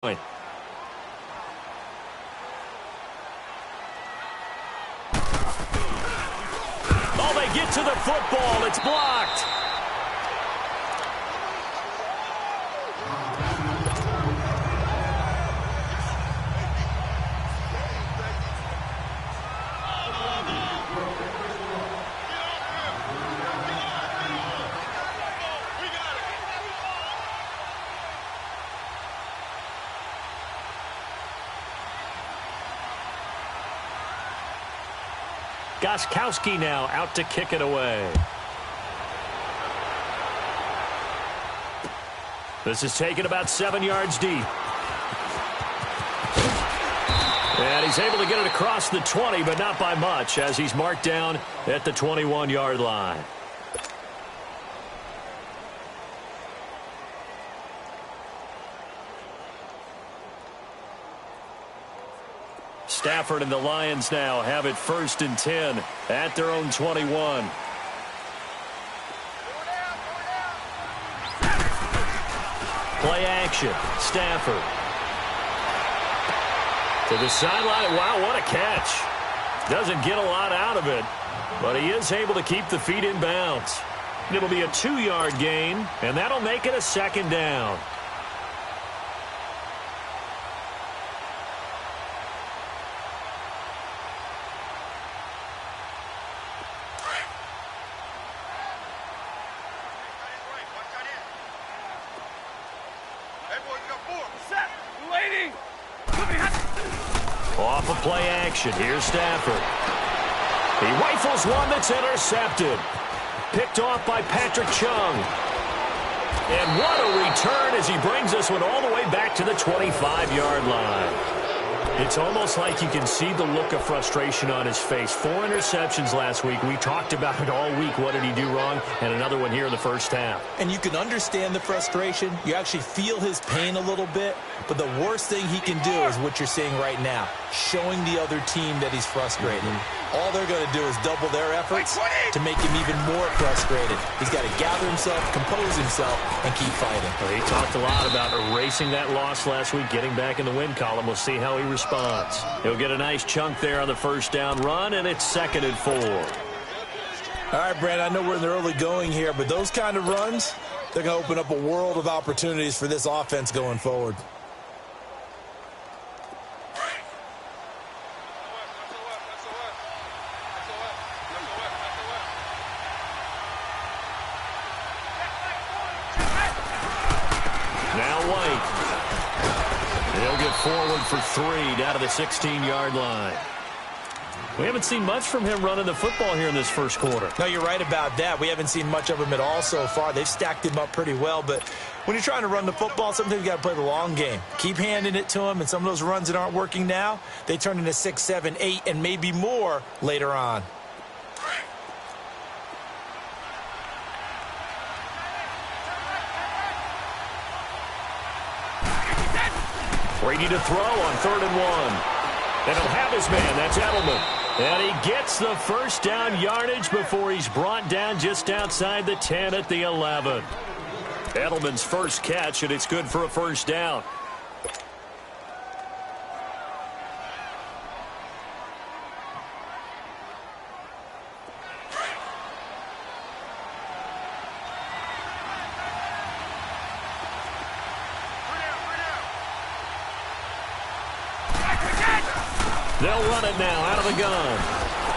point. Oh, they get to the football. It's blocked. Gostkowski now out to kick it away. This is taken about 7 yards deep. And he's able to get it across the 20, but not by much, as he's marked down at the 21-yard line. Stafford and the Lions now have it 1st and 10 at their own 21. Play action. Stafford. To the sideline. Wow, what a catch. Doesn't get a lot out of it, but he is able to keep the feet in bounds. It'll be a 2-yard gain, and that'll make it a 2nd down. Off of play action. Here's Stafford. He rifles one that's intercepted. Picked off by Patrick Chung. And what a return as he brings this one all the way back to the 25-yard line. It's almost like you can see the look of frustration on his face. 4 interceptions last week. We talked about it all week. What did he do wrong? And another one here in the first half. And you can understand the frustration. You actually feel his pain a little bit. But the worst thing he can do is what you're seeing right now, showing the other team that he's frustrated. All they're going to do is double their efforts to make him even more frustrated. He's got to gather himself, compose himself, and keep fighting. Well, he talked a lot about erasing that loss last week, getting back in the win column. We'll see how he responds. He'll get a nice chunk there on the 1st down run, and it's 2nd and 4. All right, Brad, I know we're in the early going here, but those kind of runs, they're going to open up a world of opportunities for this offense going forward. Forward for 3 down to the 16-yard line. We haven't seen much from him running the football here in this first quarter. No, you're right about that. We haven't seen much of him at all so far. They've stacked him up pretty well, but when you're trying to run the football, sometimes you got to play the long game. Keep handing it to him, and some of those runs that aren't working now, they turn into 6, 7, 8, and maybe more later on. Brady to throw on 3rd and 1. And he'll have his man. That's Edelman. And he gets the 1st down yardage before he's brought down just outside the 10 at the 11. Edelman's first catch, and it's good for a 1st down. They'll run it now out of the gun.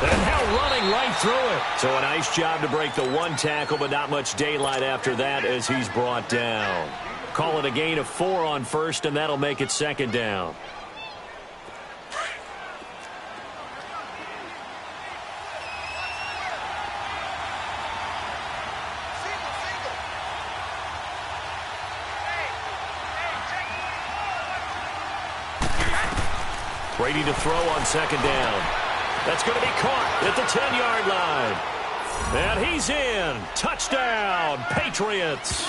And now running right through it. So a nice job to break the 1 tackle, but not much daylight after that as he's brought down. Call it a gain of 4 on 1st, and that'll make it 2nd down. Brady to throw on 2nd down. That's going to be caught at the 10-yard line. And he's in. Touchdown, Patriots.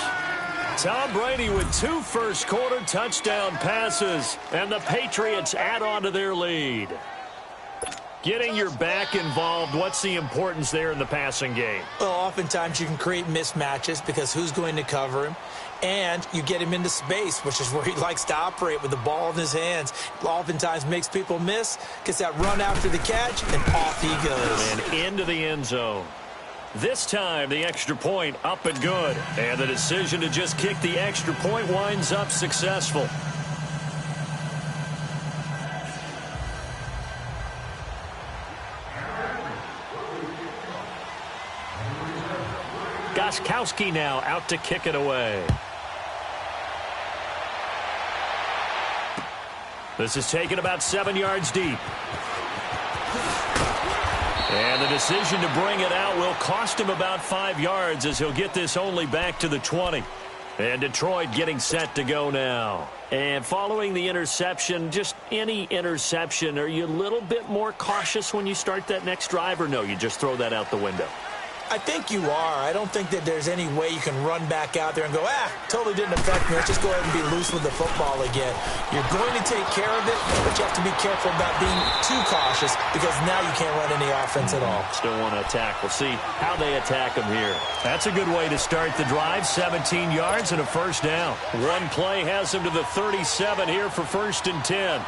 Tom Brady with 2 first-quarter touchdown passes, and the Patriots add on to their lead. Getting your back involved, what's the importance there in the passing game? Well, oftentimes you can create mismatches because who's going to cover him? and you get him into space, which is where he likes to operate with the ball in his hands. Oftentimes makes people miss, gets that run after the catch, and off he goes. And into the end zone. This time, the extra point up and good. And the decision to just kick the extra point winds up successful. Gostkowski now out to kick it away. This is taken about 7 yards deep. And the decision to bring it out will cost him about 5 yards as he'll get this only back to the 20. And Detroit getting set to go now. And following the interception, just any interception, are you a little bit more cautious when you start that next drive, or no, you just throw that out the window? I think you are. I don't think that there's any way you can run back out there and go, totally didn't affect me. Let's just go ahead and be loose with the football again. You're going to take care of it, but you have to be careful about being too cautious because now you can't run any offense at all. Still want to attack. We'll see how they attack them here. That's a good way to start the drive. 17 yards and a first down. One play has him to the 37 here for 1st and 10.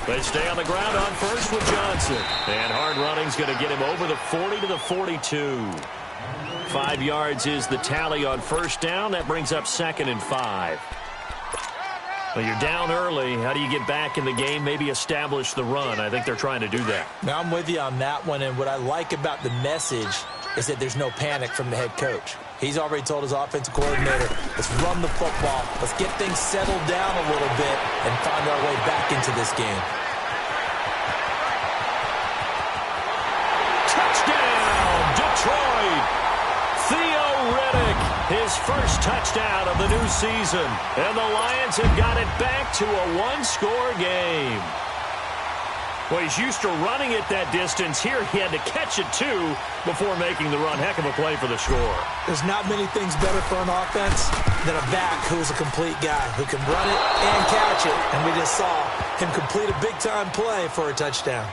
They stay on the ground on first with Johnson. And hard running's going to get him over the 40 to the 42. 5 yards is the tally on first down. That brings up 2nd and 5. Well, you're down early. How do you get back in the game? Maybe establish the run. I think they're trying to do that. Now, I'm with you on that one. And what I like about the message is that there's no panic from the head coach. He's already told his offensive coordinator, let's run the football. Let's get things settled down a little bit and find our way back into this game. Touchdown, Detroit! Theo Riddick, his first touchdown of the new season. And the Lions have got it back to a one-score game. Well, he's used to running it that distance. Here he had to catch it, too, before making the run. Heck of a play for the score. There's not many things better for an offense than a back who is a complete guy who can run it and catch it. And we just saw him complete a big-time play for a touchdown.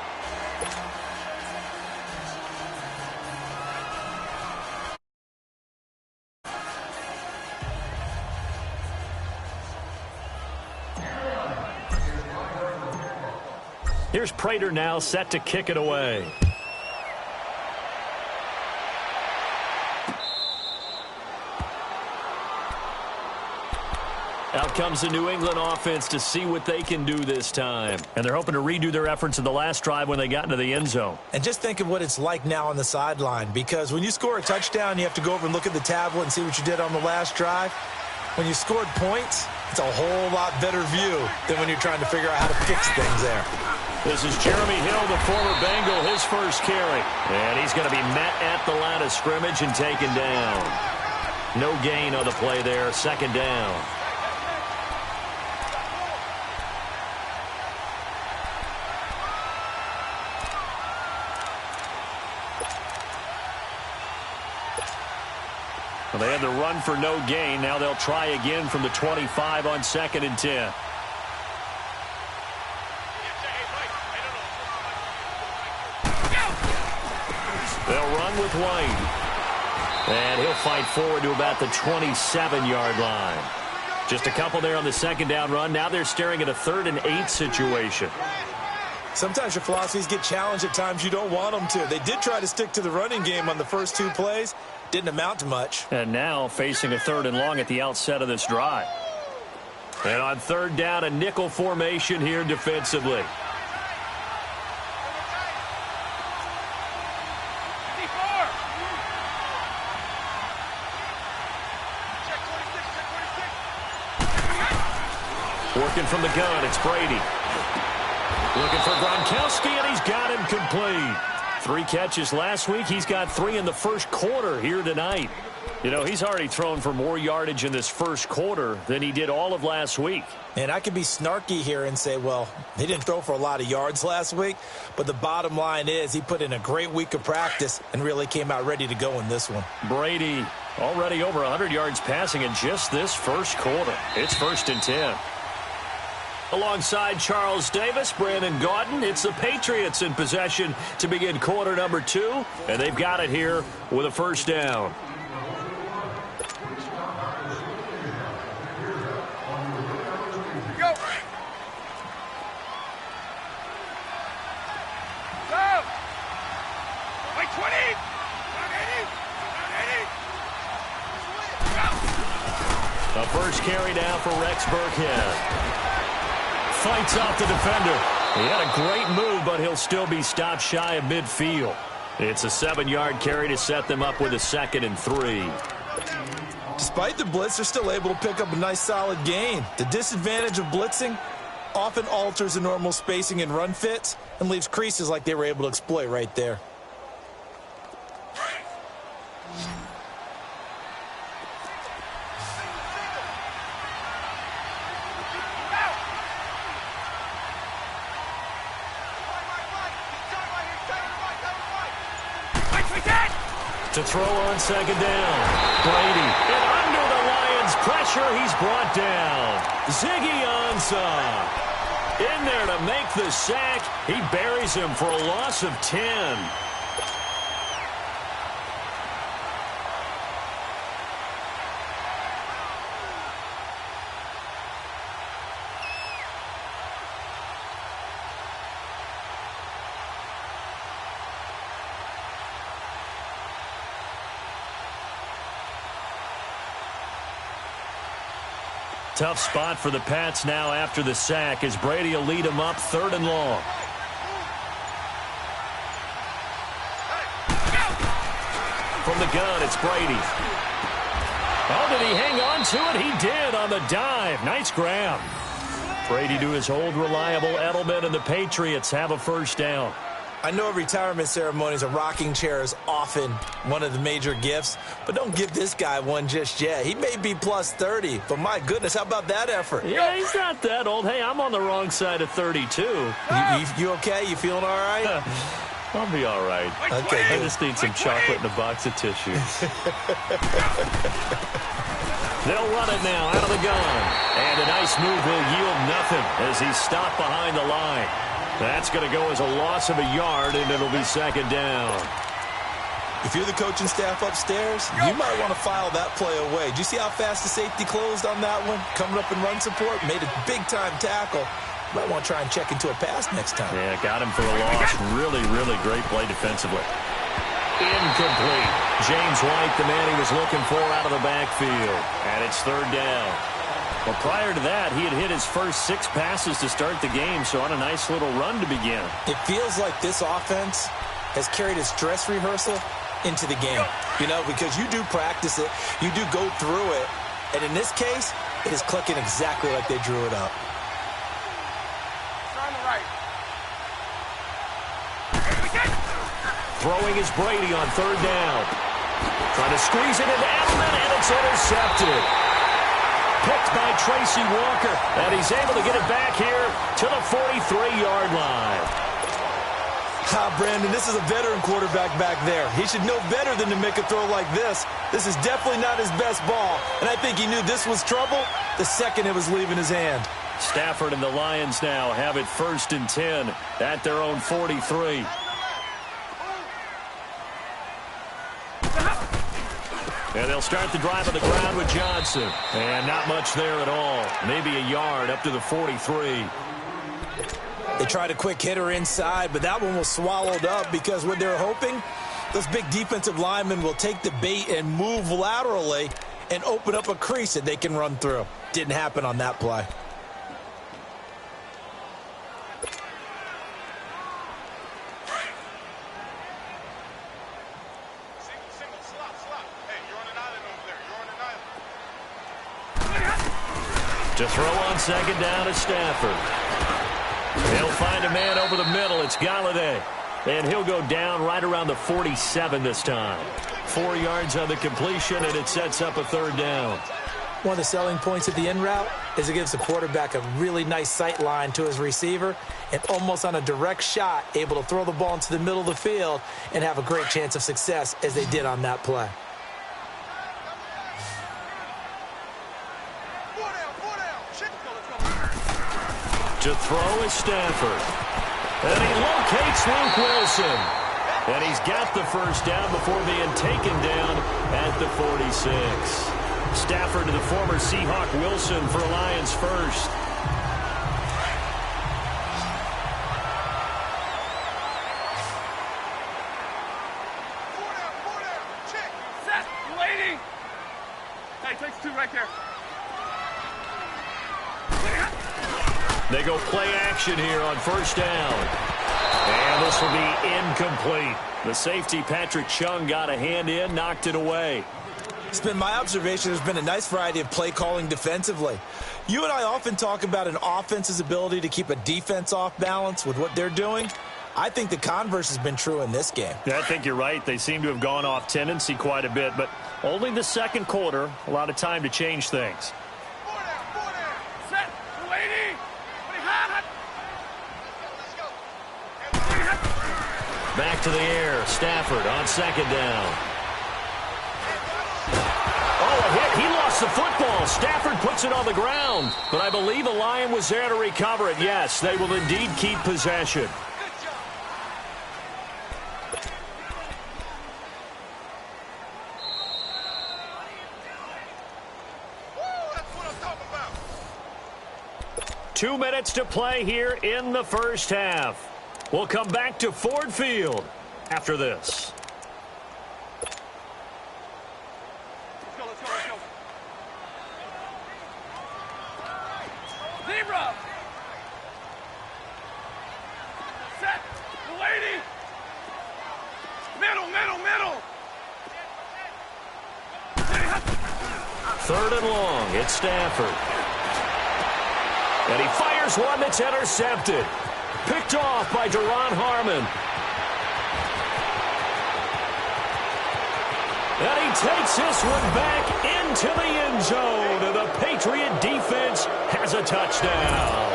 Here's Prater now set to kick it away. Out comes the New England offense to see what they can do this time. And they're hoping to redo their efforts in the last drive when they got into the end zone. And just think of what it's like now on the sideline, because when you score a touchdown, you have to go over and look at the tablet and see what you did on the last drive. When you scored points, it's a whole lot better view than when you're trying to figure out how to fix things there. This is Jeremy Hill, the former Bengal, his first carry. And he's going to be met at the line of scrimmage and taken down. No gain on the play there, 2nd down. Well, they had the run for no gain. Now they'll try again from the 25 on 2nd and 10. They'll run with White. And he'll fight forward to about the 27-yard line. Just a couple there on the 2nd down run. Now they're staring at a 3rd and 8 situation. Sometimes your philosophies get challenged at times you don't want them to. They did try to stick to the running game on the first 2 plays. Didn't amount to much. And now facing a 3rd and long at the outset of this drive. And on 3rd down, a nickel formation here defensively. Working from the gun, it's Brady. Looking for Gronkowski, and he's got him complete. 3 catches last week. He's got 3 in the first quarter here tonight. You know, he's already thrown for more yardage in this first quarter than he did all of last week. And I could be snarky here and say, well, he didn't throw for a lot of yards last week, but the bottom line is he put in a great week of practice and really came out ready to go in this one. Brady already over 100 yards passing in just this first quarter. It's 1st and 10. Alongside Charles Davis, Brandon Gaudin, it's the Patriots in possession to begin quarter number 2, and they've got it here with a first down. Go! Go! Like 20! 180! 180! Go! A first carry down for Rex Burkhead. Fights off the defender. He had a great move, but he'll still be stopped shy of midfield. It's a 7-yard carry to set them up with a 2nd and 3. Despite the blitz, they're still able to pick up a nice solid gain. The disadvantage of blitzing often alters the normal spacing and run fits and leaves creases like they were able to exploit right there. To throw on 2nd down. Brady. And under the Lions' pressure, he's brought down. Ziggy Ansah. In there to make the sack. He buries him for a loss of 10. Tough spot for the Pats now after the sack as Brady will lead them up 3rd and long. From the gun, it's Brady. Oh, did he hang on to it? He did on the dive. Nice grab. Brady to his old reliable Edelman, and the Patriots have a first down. I know retirement ceremonies, a rocking chair is often one of the major gifts, but don't give this guy one just yet. He may be plus 30, but my goodness, how about that effort? Yeah, he's not that old. Hey, I'm on the wrong side of 32. You okay? You feeling all right? I'll be all right. Okay, I just need some chocolate and a box of tissues. They'll run it now out of the gun. And a nice move will yield nothing as he's stopped behind the line. That's going to go as a loss of a yard, and it'll be 2nd down. If you're the coaching staff upstairs, you might want to file that play away. Do you see how fast the safety closed on that one? Coming up in run support, made a big-time tackle. Might want to try and check into a pass next time. Yeah, got him for a loss. Really, really great play defensively. Incomplete. James White, the man he was looking for out of the backfield. And it's 3rd down. Well, prior to that, he had hit his first 6 passes to start the game, so on a nice little run to begin. It feels like this offense has carried its dress rehearsal into the game. You know, because you do practice it, you do go through it, and in this case, it is clicking exactly like they drew it up. On the right. Throwing is Brady on 3rd down. Trying to squeeze it into Edelman, and it's intercepted. Picked by Tracy Walker, and he's able to get it back here to the 43-yard line. Brandon, this is a veteran quarterback back there. He should know better than to make a throw like this. This is definitely not his best ball, and I think he knew this was trouble the second it was leaving his hand. Stafford and the Lions now have it 1st and 10 at their own 43. And they'll start the drive on the ground with Johnson. And not much there at all. Maybe a yard up to the 43. They tried a quick hitter inside, but that one was swallowed up because what they're hoping, those big defensive linemen will take the bait and move laterally and open up a crease that they can run through. Didn't happen on that play. To throw on 2nd down is Stafford. He'll find a man over the middle. It's Galladay. And he'll go down right around the 47 this time. 4 yards on the completion, and it sets up a 3rd down. One of the selling points of the in route is it gives the quarterback a really nice sight line to his receiver and almost on a direct shot able to throw the ball into the middle of the field and have a great chance of success as they did on that play. To throw is Stafford. And he locates Luke Wilson. And he's got the first down before being taken down at the 46. Stafford to the former Seahawk Wilson for Lions first. Check. Set. Lady. Hey, takes two right there. They go play action here on first down. And this will be incomplete. The safety, Patrick Chung, got a hand in, knocked it away. It's been my observation there's been a nice variety of play calling defensively. You and I often talk about an offense's ability to keep a defense off balance with what they're doing. I think the converse has been true in this game. I think you're right. They seem to have gone off tendency quite a bit, but only the second quarter, a lot of time to change things. Set. Lady. Back to the air. Stafford on second down. Oh, a hit. He lost the football. Stafford puts it on the ground. But I believe a Lion was there to recover it. Yes, they will indeed keep possession. That's what I'm talking about. 2 minutes to play here in the first half. We'll come back to Ford Field after this. Let's go. Zebra. Set. Lady. Middle. Third and long. It's Stafford. And he fires one that's intercepted. Picked off by Duron Harmon. And he takes this one back into the end zone. And the Patriot defense has a touchdown.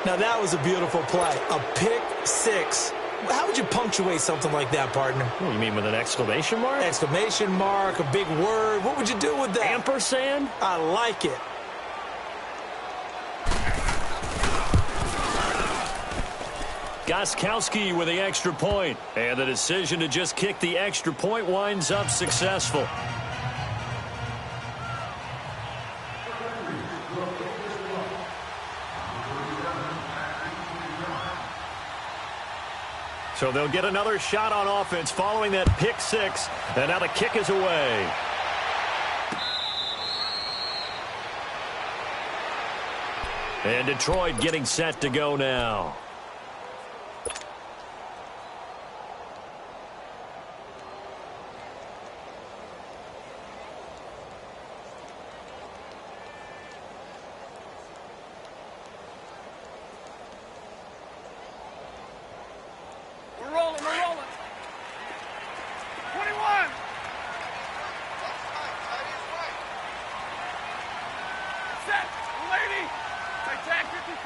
Now that was a beautiful play. A pick six. How would you punctuate something like that, partner? What, you mean with an exclamation mark? Exclamation mark, a big word. What would you do with that? Ampersand? I like it. Gostkowski with the extra point. And the decision to just kick the extra point winds up successful. So they'll get another shot on offense following that pick six. And now the kick is away. And Detroit getting set to go now. We're rolling. 21. Set. Lady. They tag 53.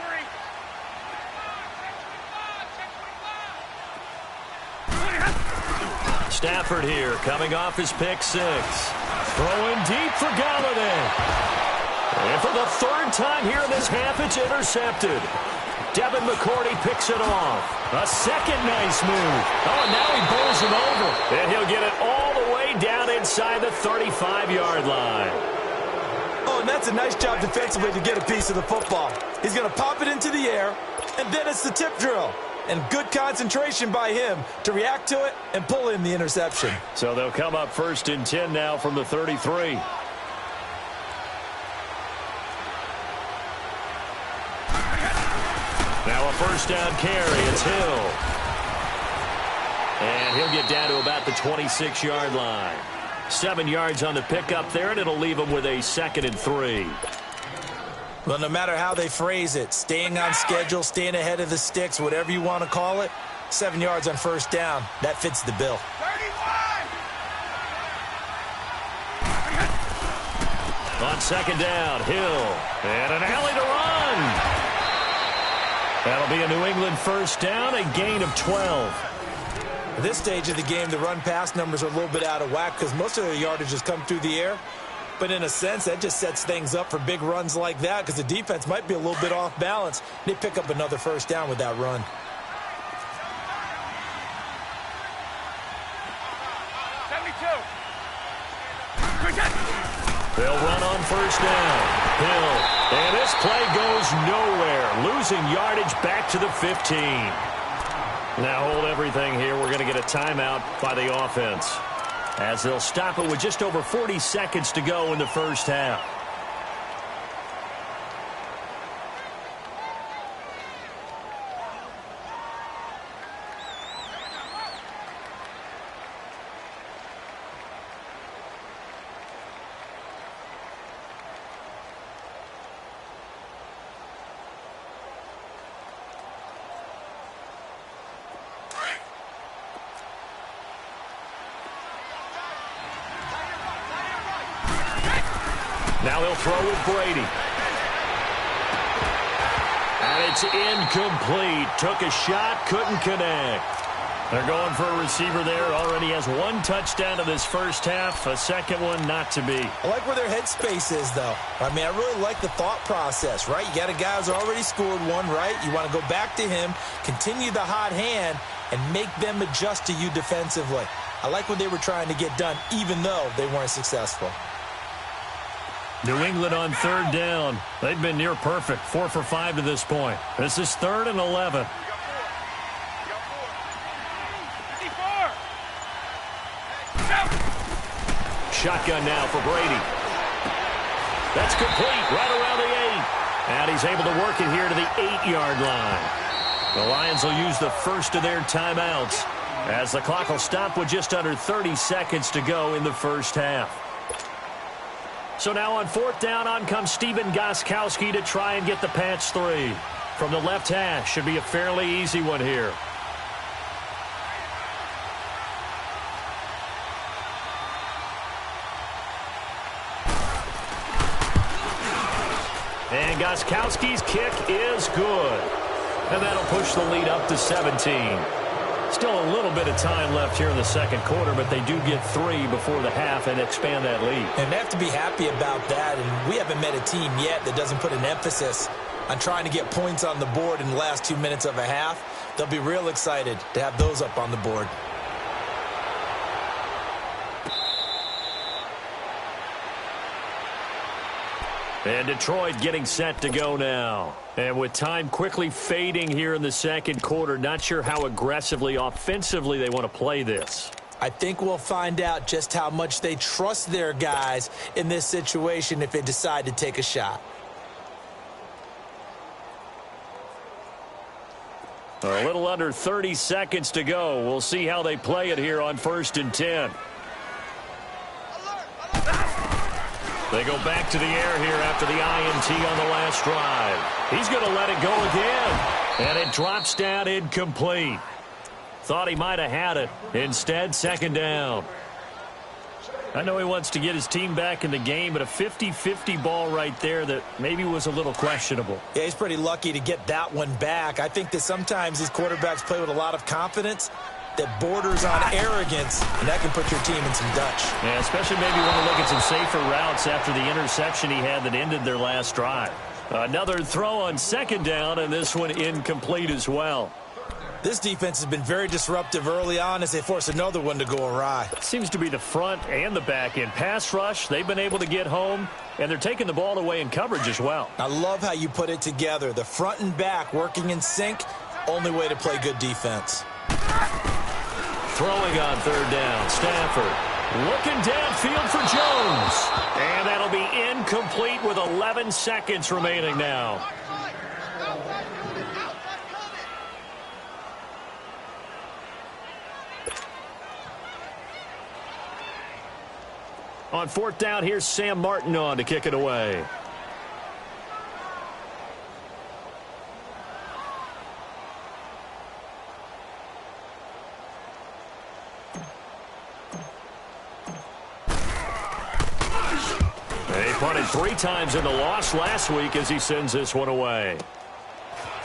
Stafford here coming off his pick six. Throwing deep for Galladay. And for the third time here in this half, it's intercepted. Devin McCourty picks it off. A second nice move. Oh, and now he bowls him over. And he'll get it all the way down inside the 35-yard line. Oh, and that's a nice job defensively to get a piece of the football. He's going to pop it into the air, and then it's the tip drill. And good concentration by him to react to it and pull in the interception. So they'll come up first and 10 now from the 33. Now a first down carry. It's Hill. And he'll get down to about the 26-yard line. 7 yards on the pickup there, and it'll leave him with a 2nd and 3. Well, no matter how they phrase it, staying on schedule, staying ahead of the sticks, whatever you want to call it, 7 yards on first down, that fits the bill. 31. On second down, Hill. And an alley to run. That'll be a New England first down, a gain of 12. At this stage of the game, the run-pass numbers are a little bit out of whack because most of the yardage has come through the air. But in a sense, that just sets things up for big runs like that because the defense might be a little bit off balance. They pick up another first down with that run. They'll run on first down. Hill. And this play goes nowhere. Losing yardage back to the 15. Now hold everything here. We're going to get a timeout by the offense, as they'll stop it with just over 40 seconds to go in the first half. Now he'll throw with Brady. And it's incomplete. Took a shot, couldn't connect. They're going for a receiver there. Already has one touchdown in this first half. A second one not to be. I like where their headspace is, though. I mean, I really like the thought process, right? You got a guy who's already scored one, right? You want to go back to him, continue the hot hand, and make them adjust to you defensively. I like what they were trying to get done, even though they weren't successful. New England on third down. They've been near perfect. 4 for 5 to this point. This is 3rd and 11. Shotgun now for Brady. That's complete right around the 8. And he's able to work it here to the 8-yard line. The Lions will use the first of their timeouts, as the clock will stop with just under 30 seconds to go in the first half. So now on 4th down, on comes Stephen Gostkowski to try and get the Pats 3. From the left hash, should be a fairly easy one here. And Gostkowski's kick is good. And that'll push the lead up to 17. Still a little bit of time left here in the second quarter, but they do get 3 before the half and expand that lead. And they have to be happy about that, and we haven't met a team yet that doesn't put an emphasis on trying to get points on the board in the last 2 minutes of a half. They'll be real excited to have those up on the board. And Detroit getting set to go now. And with time quickly fading here in the second quarter, not sure how aggressively, offensively they want to play this. I think we'll find out just how much they trust their guys in this situation if they decide to take a shot. A little under 30 seconds to go. We'll see how they play it here on 1st and 10. They go back to the air here after the INT on the last drive. He's going to let it go again. And it drops down incomplete. Thought he might have had it. Instead, 2nd down. I know he wants to get his team back in the game, but a 50-50 ball right there that maybe was a little questionable. Yeah, he's pretty lucky to get that one back. I think that sometimes these quarterbacks play with a lot of confidence that borders on arrogance, and that can put your team in some Dutch. Yeah, especially maybe want to look at some safer routes after the interception he had that ended their last drive. Another throw on 2nd down, and this one incomplete as well. This defense has been very disruptive early on as they force another one to go awry. Seems to be the front and the back end. Pass rush, they've been able to get home, and they're taking the ball away in coverage as well. I love how you put it together. The front and back working in sync, only way to play good defense. Throwing on 3rd down, Stafford looking downfield for Jones. And that'll be incomplete with 11 seconds remaining now. On 4th down, here's Sam Martin on to kick it away. They punted 3 times in the loss last week as he sends this one away.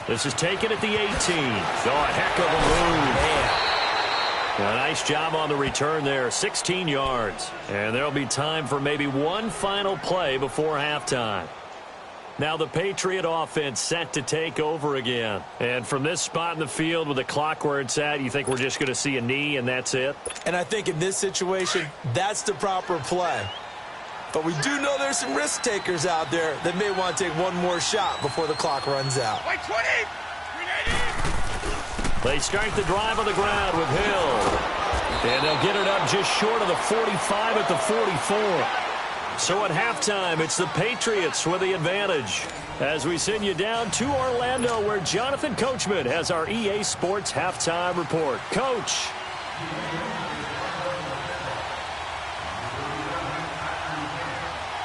This is taken at the 18. Oh, a heck of a move. Man. A nice job on the return there, 16 yards. And there'll be time for maybe one final play before halftime. Now the Patriot offense set to take over again. And from this spot in the field with the clock where it's at, you think we're just going to see a knee and that's it? And I think in this situation, that's the proper play. But we do know there's some risk takers out there that may want to take one more shot before the clock runs out. Wait, 20! 380! They start the drive on the ground with Hill. And they'll get it up just short of the 45 at the 44. So at halftime, it's the Patriots with the advantage. As we send you down to Orlando, where Jonathan Coachman has our EA Sports halftime report. Coach.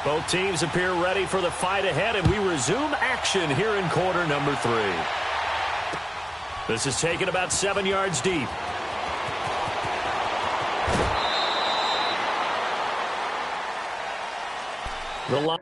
Both teams appear ready for the fight ahead, and we resume action here in quarter number 3. This is taken about 7 yards deep. The line.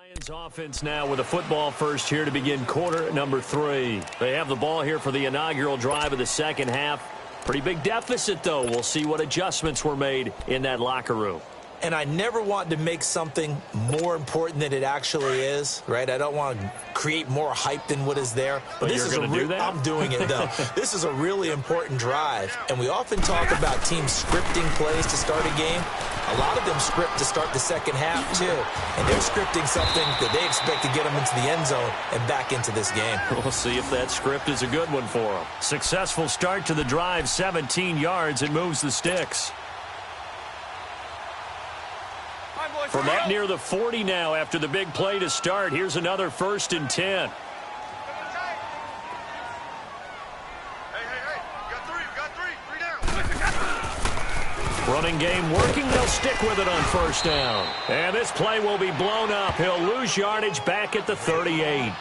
Lions offense now with a football first here to begin quarter number 3. They have the ball here for the inaugural drive of the second half. Pretty big deficit, though. We'll see what adjustments were made in that locker room. And I never want to make something more important than it actually is, right? I don't want to create more hype than what is there. But you're going to do that? I'm doing it, though. This is a really important drive. And we often talk about teams scripting plays to start a game. A lot of them script to start the second half, too. And they're scripting something that they expect to get them into the end zone and back into this game. We'll see if that script is a good one for them. Successful start to the drive, 17 yards, and moves the sticks. From up near the 40 now after the big play to start. Here's another 1st and 10. Hey, you got three down. Running game working. They'll stick with it on 1st down. And this play will be blown up. He'll lose yardage back at the 38.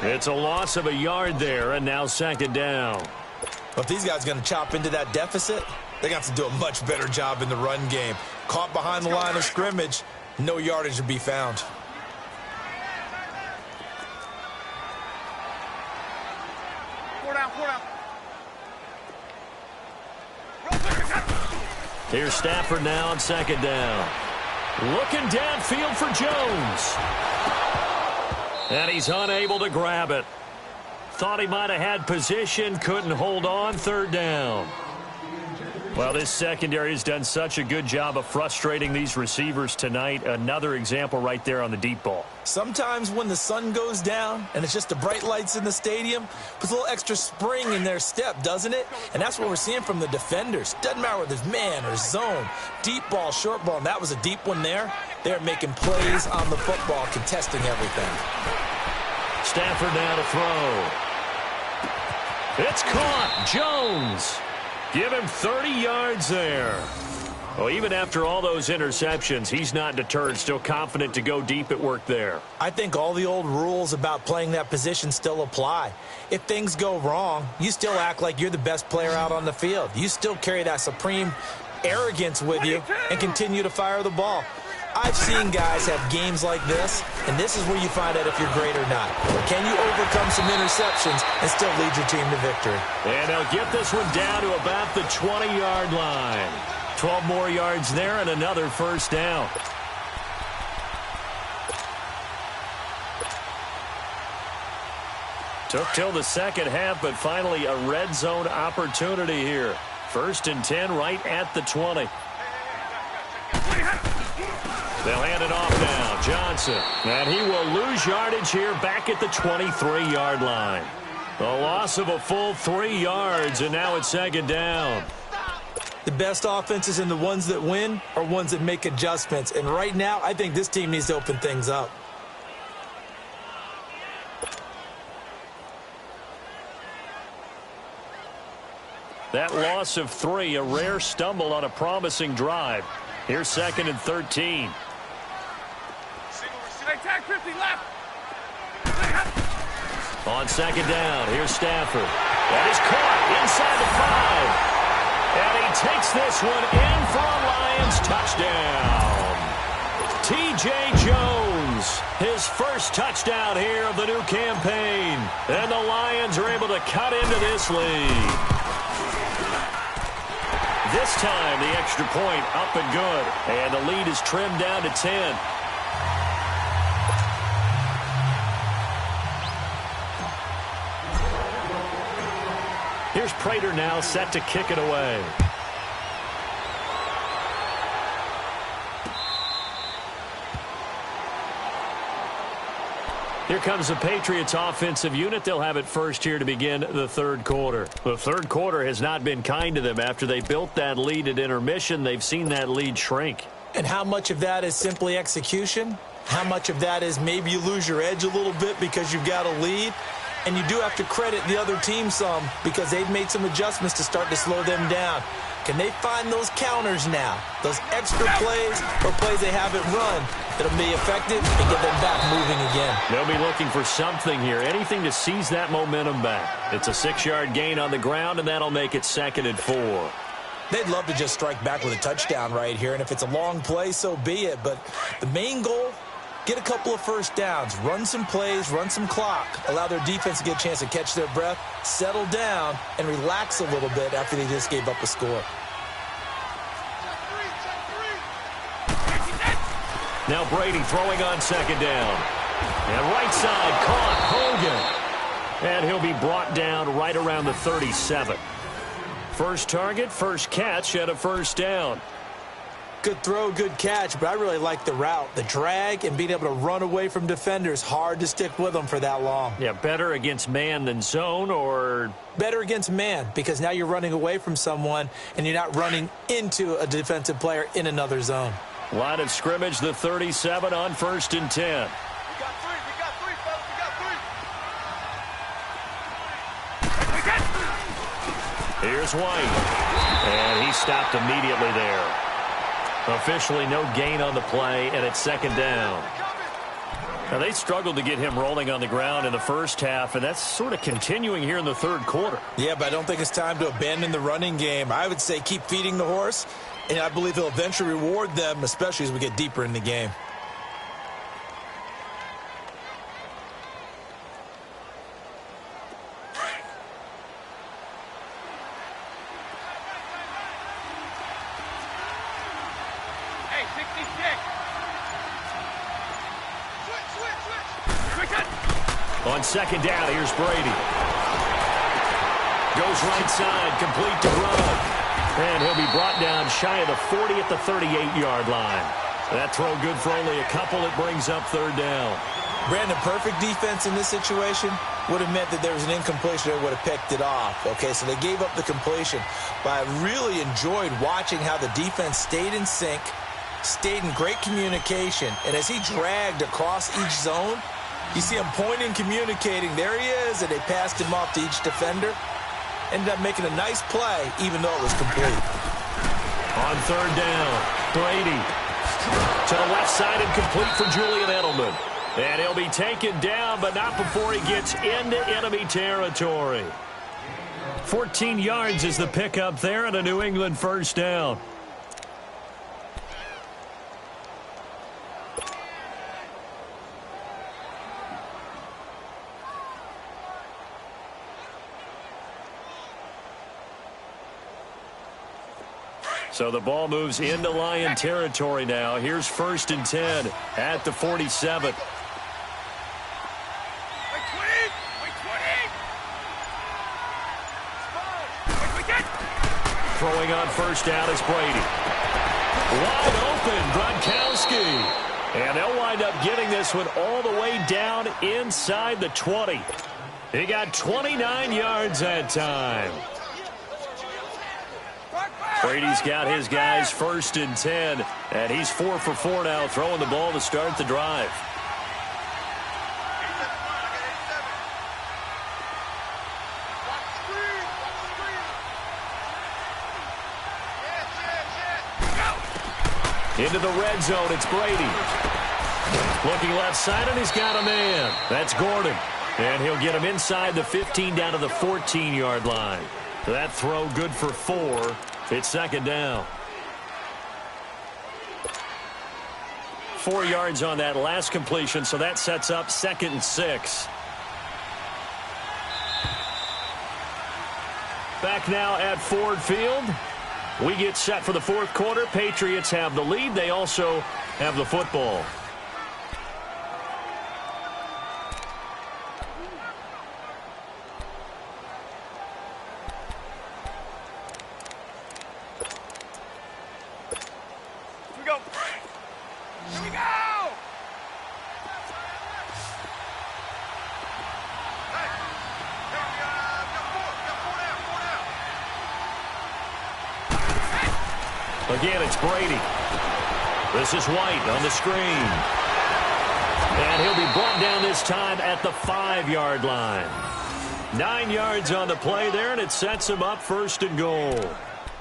It's a loss of a yard there, and now 2nd down. Well, if these guys are going to chop into that deficit, they're going to have to do a much better job in the run game. Caught behind the line of scrimmage, no yardage to be found. Four down. Here's Stafford now on 2nd down. Looking downfield for Jones. And he's unable to grab it. Thought he might have had position, couldn't hold on, 3rd down. Well, this secondary has done such a good job of frustrating these receivers tonight. Another example right there on the deep ball. Sometimes when the sun goes down and it's just the bright lights in the stadium, puts a little extra spring in their step, doesn't it? And that's what we're seeing from the defenders. Doesn't matter whether it's man or zone, deep ball, short ball, and that was a deep one there. They're making plays on the football, contesting everything. Stafford now to throw. It's caught. Jones. Give him 30 yards there. Well, even after all those interceptions, he's not deterred, still confident to go deep at work there. I think all the old rules about playing that position still apply. If things go wrong, you still act like you're the best player out on the field. You still carry that supreme arrogance with you and continue to fire the ball. I've seen guys have games like this, and this is where you find out if you're great or not. Can you overcome some interceptions and still lead your team to victory? And they'll get this one down to about the 20-yard line. 12 more yards there and another 1st down. Took till the second half, but finally a red zone opportunity here. 1st and 10 right at the 20. They'll hand it off now. Johnson. And he will lose yardage here back at the 23-yard line. A loss of a full 3 yards, and now it's 2nd down. The best offenses and the ones that win are ones that make adjustments. And right now, I think this team needs to open things up. That loss of 3, a rare stumble on a promising drive. Here's 2nd and 13. Lefty left. On second down, here's Stafford. That is caught inside the 5. And he takes this one in for a Lions touchdown. T.J. Jones, his first touchdown here of the new campaign. And the Lions are able to cut into this lead. This time, the extra point up and good. And the lead is trimmed down to 10. Here's Prater now set to kick it away. Here comes the Patriots offensive unit. They'll have it first here to begin the third quarter. The third quarter has not been kind to them. After they built that lead at intermission, they've seen that lead shrink. And how much of that is simply execution? How much of that is maybe you lose your edge a little bit because you've got a lead? And you do have to credit the other team some because they've made some adjustments to start to slow them down. Can they find those counters now, those extra plays or plays they haven't run that'll be effective and get them back moving again? They'll be looking for something here, anything to seize that momentum back. It's a 6-yard gain on the ground, and that'll make it 2nd and 4. They'd love to just strike back with a touchdown right here, and if it's a long play, so be it. But the main goal, get a couple of first downs, run some plays, run some clock, allow their defense to get a chance to catch their breath, settle down, and relax a little bit after they just gave up a score. Now Brady throwing on second down. And right side caught Hogan. And he'll be brought down right around the 37. First target, first catch, and a first down. Good throw, good catch, but I really like the route. The drag and being able to run away from defenders, hard to stick with them for that long. Yeah, better against man than zone, or? Better against man, because now you're running away from someone and you're not running into a defensive player in another zone. Line of scrimmage, the 37 on 1st and 10. We got three, fellas, we got three. Here's White. And he stopped immediately there. Officially no gain on the play, and it's 2nd down. Now, they struggled to get him rolling on the ground in the first half, and that's sort of continuing here in the third quarter. Yeah, but I don't think it's time to abandon the running game. I would say keep feeding the horse, and I believe he'll eventually reward them, especially as we get deeper in the game. On second down, here's Brady. Goes right side, complete to Grubb. And he'll be brought down shy of the 40 at the 38-yard line. That throw good for only a couple. It brings up 3rd down. Brandon, perfect defense in this situation would have meant that there was an incompletion that would have picked it off. Okay, so they gave up the completion. But I really enjoyed watching how the defense stayed in sync, stayed in great communication. And as he dragged across each zone, you see him pointing, communicating. There he is, and they passed him off to each defender. Ended up making a nice play, even though it was complete. On 3rd down, Brady to the left side and complete for Julian Edelman. And he'll be taken down, but not before he gets into enemy territory. 14 yards is the pickup there, and a New England first down. So the ball moves into Lion territory now. Here's 1st and 10 at the 47. Throwing on first down is Brady. Wide open, Gronkowski. And they'll wind up getting this one all the way down inside the 20. He got 29 yards that time. Brady's got his guys 1st and 10, and he's 4 for 4 now, throwing the ball to start the drive. Into the red zone, it's Brady. Looking left side, and he's got a man. That's Gordon. And he'll get him inside the 15 down to the 14-yard line. That throw good for 4. It's second down. 4 yards on that last completion, so that sets up 2nd and 6. Back now at Ford Field. We get set for the fourth quarter. Patriots have the lead. They also have the football. Again, it's Brady. This is White on the screen. And he'll be brought down this time at the 5-yard line. 9 yards on the play there, and it sets him up 1st and goal.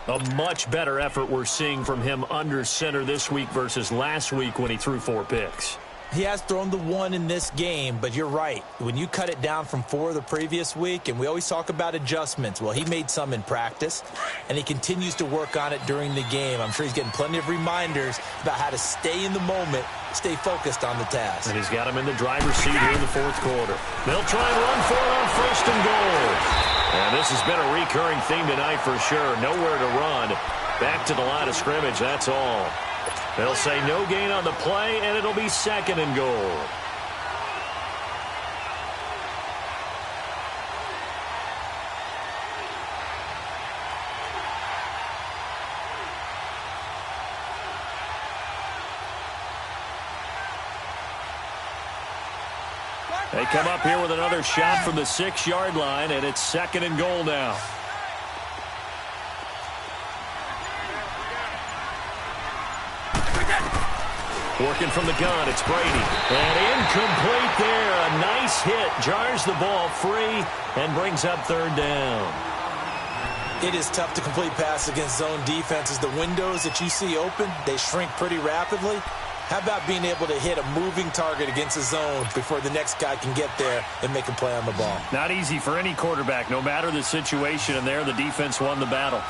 A much better effort we're seeing from him under center this week versus last week when he threw 4 picks. He has thrown the 1 in this game, but you're right. When you cut it down from 4 the previous week, and we always talk about adjustments, well, he made some in practice, and he continues to work on it during the game. I'm sure he's getting plenty of reminders about how to stay in the moment, stay focused on the task. And he's got him in the driver's seat here in the fourth quarter. They'll try and run for it on 1st and goal. And this has been a recurring theme tonight for sure. Nowhere to run. Back to the line of scrimmage, that's all. They'll say no gain on the play, and it'll be 2nd and goal. They come up here with another shot from the 6-yard line, and it's 2nd and goal now. Working from the gun, it's Brady. And incomplete there. A nice hit. Jars the ball free and brings up 3rd down. It is tough to complete passes against zone defenses. The windows that you see open, they shrink pretty rapidly. How about being able to hit a moving target against a zone before the next guy can get there and make a play on the ball? Not easy for any quarterback, no matter the situation. And there, the defense won the battle.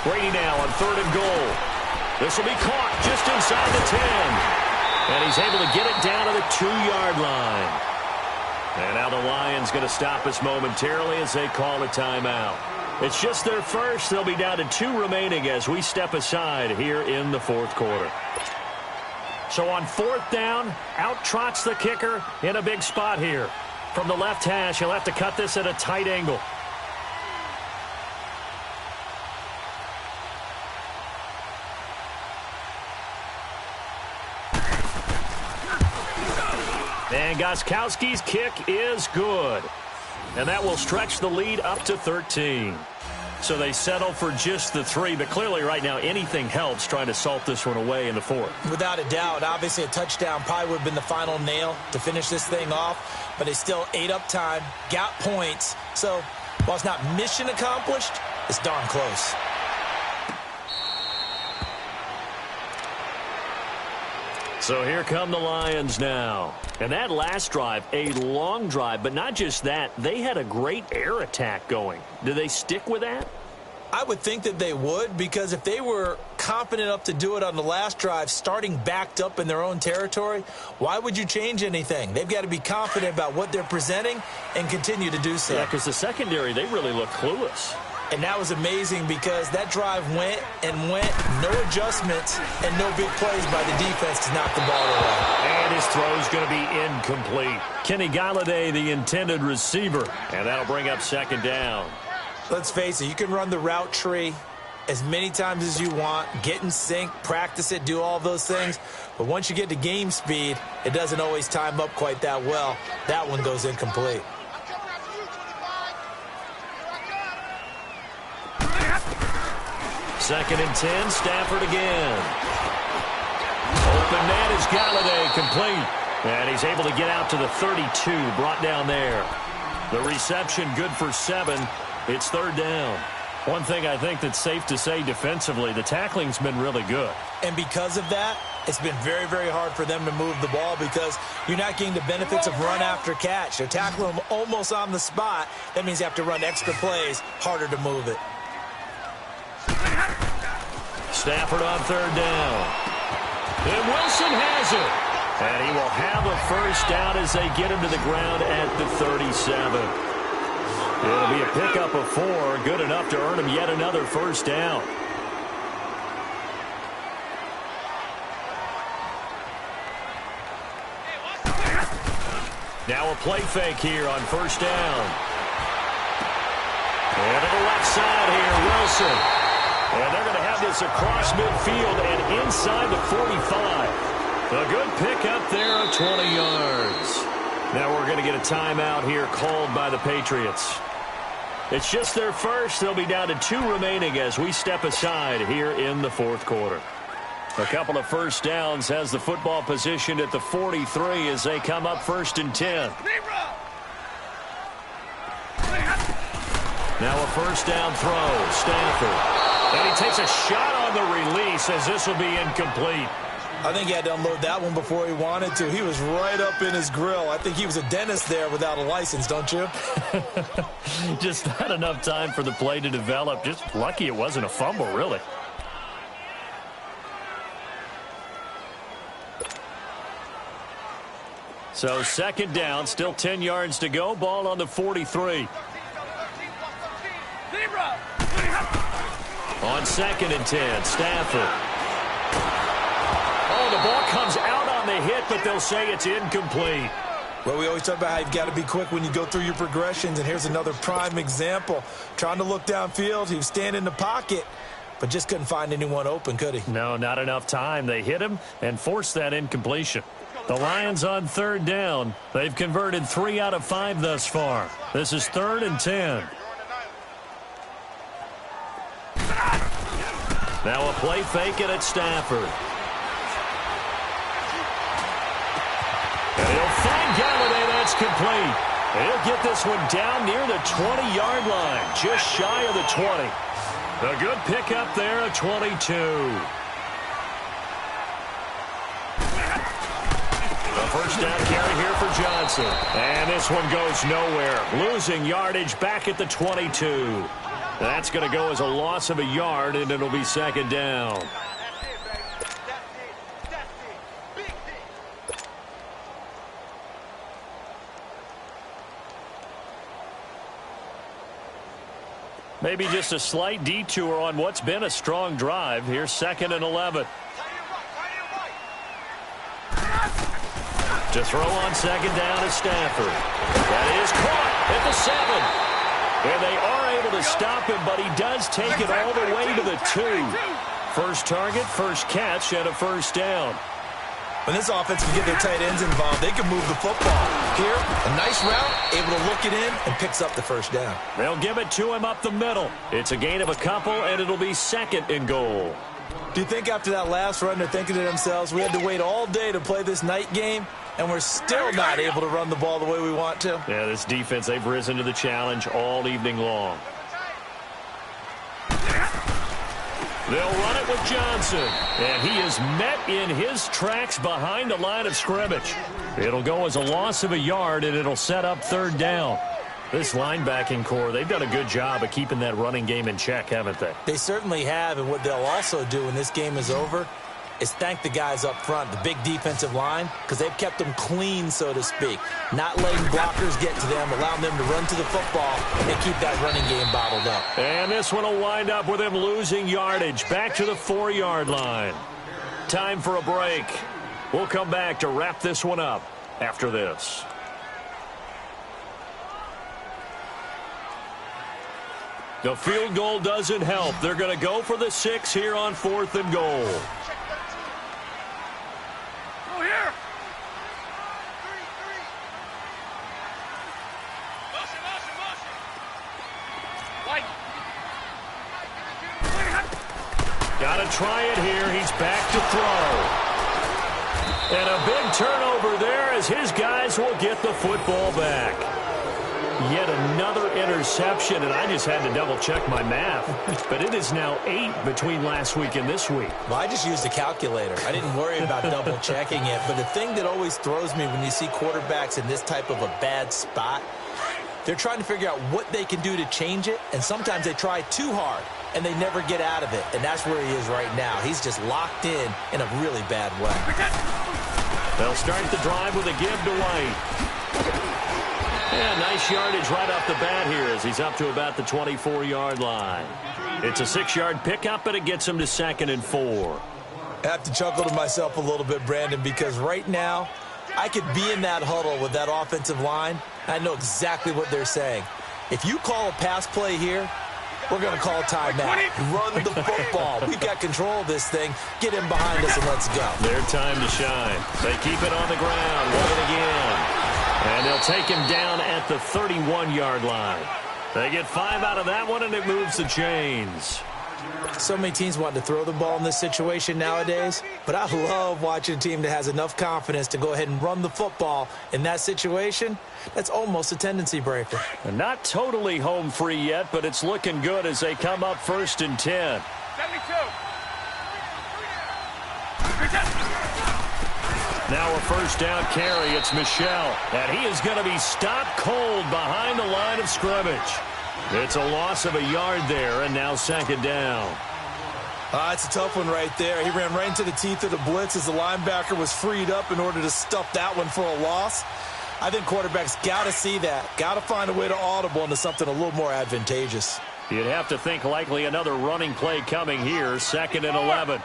Brady now on 3rd and goal. This will be caught just inside the 10. And he's able to get it down to the 2-yard line. And now the Lions going to stop us momentarily as they call a timeout. It's just their first. They'll be down to 2 remaining as we step aside here in the fourth quarter. So on 4th down, out trots the kicker in a big spot here. From the left hash, he'll have to cut this at a tight angle. And Gostkowski's kick is good. And that will stretch the lead up to 13. So they settle for just the 3, but clearly right now anything helps trying to salt this one away in the 4th. Without a doubt, obviously a touchdown probably would have been the final nail to finish this thing off, but they still ate up time, got points. So while it's not mission accomplished, it's darn close. So here come the Lions now. And that last drive, a long drive, but not just that. They had a great air attack going. Do they stick with that? I would think that they would, because if they were confident enough to do it on the last drive, starting backed up in their own territory, why would you change anything? They've got to be confident about what they're presenting and continue to do so. Yeah, because the secondary, they really look clueless. And that was amazing because that drive went and went, no adjustments and no big plays by the defense to knock the ball away. And his throw's going to be incomplete. Kenny Galladay, the intended receiver, and that'll bring up 2nd down. Let's face it, you can run the route tree as many times as you want, get in sync, practice it, do all those things. But once you get to game speed, it doesn't always time up quite that well. That one goes incomplete. Second and 10, Stafford again. Open man is Galladay, complete. And he's able to get out to the 32, brought down there. The reception good for 7. It's 3rd down. One thing I think that's safe to say defensively, the tackling's been really good. And because of that, it's been very, very hard for them to move the ball because you're not getting the benefits of run after catch. They're tackling them almost on the spot. That means you have to run extra plays, harder to move it. Stafford on third down. And Wilson has it. And he will have a first down as they get him to the ground at the 37. It'll be a pickup of 4, good enough to earn him yet another first down. Now a play fake here on first down. And to the left side here, Wilson. And they're going to have this across midfield and inside the 45. A good pickup there of 20 yards. Now we're going to get a timeout here called by the Patriots. It's just their first. They'll be down to 2 remaining as we step aside here in the fourth quarter. A couple of first downs has the football positioned at the 43 as they come up first and 10. Now a first down throw. Stafford. And he takes a shot on the release as this will be incomplete. I think he had to unload that one before he wanted to. He was right up in his grill. I think he was a dentist there without a license, don't you? Just not enough time for the play to develop. Just lucky it wasn't a fumble, really. So second down, still 10 yards to go. Ball on the 43. On second and 10, Stafford. Oh, the ball comes out on the hit, but they'll say it's incomplete. Well, we always talk about how you've got to be quick when you go through your progressions, and here's another prime example. Trying to look downfield, he was standing in the pocket, but just couldn't find anyone open, could he? No, not enough time. They hit him and forced that incompletion. The Lions on third down. They've converted 3 out of 5 thus far. This is 3rd and 10. Now a play fake it at Stafford. And he'll find Galladay. That's complete. And he'll get this one down near the 20-yard line, just shy of the 20. A good pickup there at 22. A first down carry here for Johnson. And this one goes nowhere. Losing yardage back at the 22. That's going to go as a loss of a yard, and it'll be second down. Maybe just a slight detour on what's been a strong drive. Here's 2nd and 11. To throw on second down is Stafford. That is caught at the 7. And they are able to stop him, but he does take it all the way to the 2. First target, first catch, and a first down. When this offense can get their tight ends involved, they can move the football. Here, a nice route, able to look it in, and picks up the first down. They'll give it to him up the middle. It's a gain of a couple, and it'll be 2nd and goal. Do you think after that last run they're thinking to themselves, we had to wait all day to play this night game, and we're still not able to run the ball the way we want to? Yeah, this defense, they've risen to the challenge all evening long. They'll run it with Johnson. And he is met in his tracks behind the line of scrimmage. It'll go as a loss of a yard, and it'll set up third down. This linebacking core, they've done a good job of keeping that running game in check, haven't they? They certainly have, and what they'll also do when this game is over is thank the guys up front, the big defensive line, because they've kept them clean, so to speak. Not letting blockers get to them, allowing them to run to the football and keep that running game bottled up. And this one will wind up with him losing yardage back to the 4-yard line. Time for a break. We'll come back to wrap this one up after this. The field goal doesn't help. They're going to go for the 6 here on 4th and goal. Go here. White. Got to try it here. He's back to throw. And a big turnover there as his guys will get the football back. Yet another interception, and I just had to double-check my math. But it is now 8 between last week and this week. Well, I just used a calculator. I didn't worry about double-checking it. But the thing that always throws me when you see quarterbacks in this type of a bad spot, they're trying to figure out what they can do to change it, and sometimes they try too hard, and they never get out of it. And that's where he is right now. He's just locked in a really bad way. They'll start the drive with a give to White. Yeah, nice yardage right off the bat here as he's up to about the 24-yard line. It's a 6-yard pickup, but it gets him to 2nd and 4. I have to chuckle to myself a little bit, Brandon, because right now I could be in that huddle with that offensive line. I know exactly what they're saying. If you call a pass play here, we're going to call timeout. Run the football. We've got control of this thing. Get him behind us and let's go. Their time to shine. They keep it on the ground. Run it again. And they'll take him down at the 31-yard line. They get 5 out of that one, and it moves the chains. So many teams want to throw the ball in this situation nowadays, but I love watching a team that has enough confidence to go ahead and run the football in that situation. That's almost a tendency breaker. And not totally home free yet, but it's looking good as they come up 1st and 10. 72. Now a first down carry. It's Michel. And he is going to be stopped cold behind the line of scrimmage. It's a loss of a yard there, and now 2nd down. It's a tough one right there. He ran right into the teeth of the blitz as the linebacker was freed up in order to stuff that one for a loss. I think quarterbacks got to see that. Got to find a way to audible into something a little more advantageous. You'd have to think likely another running play coming here. 2nd and 11.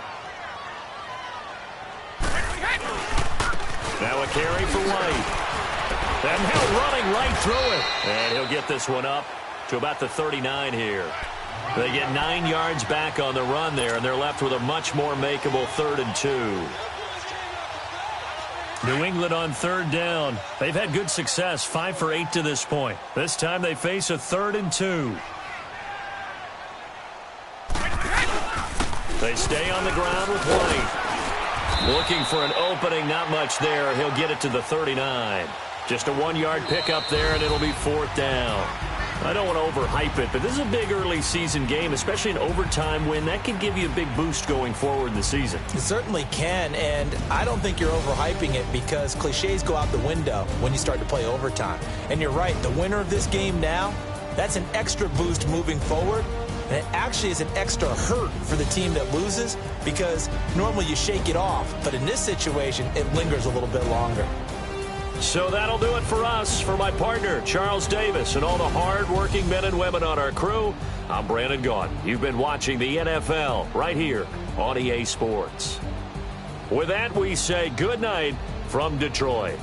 Now a carry for White. And now running right through it. And he'll get this one up to about the 39 here. They get 9 yards back on the run there, and they're left with a much more makeable 3rd and 2. New England on 3rd down. They've had good success, 5 for 8 to this point. This time they face a 3rd and 2. They stay on the ground with White. Looking for an opening, not much there. He'll get it to the 39. Just a 1-yard pickup there, and it'll be 4th down. I don't want to overhype it, but this is a big early season game, especially an overtime win. That could give you a big boost going forward in the season. It certainly can, and I don't think you're overhyping it because cliches go out the window when you start to play overtime. And you're right, the winner of this game now, that's an extra boost moving forward. And it actually is an extra hurt for the team that loses because normally you shake it off. But in this situation, it lingers a little bit longer. So that'll do it for us. For my partner, Charles Davis, and all the hard-working men and women on our crew, I'm Brandon Gaudin. You've been watching the NFL right here on EA Sports. With that, we say good night from Detroit.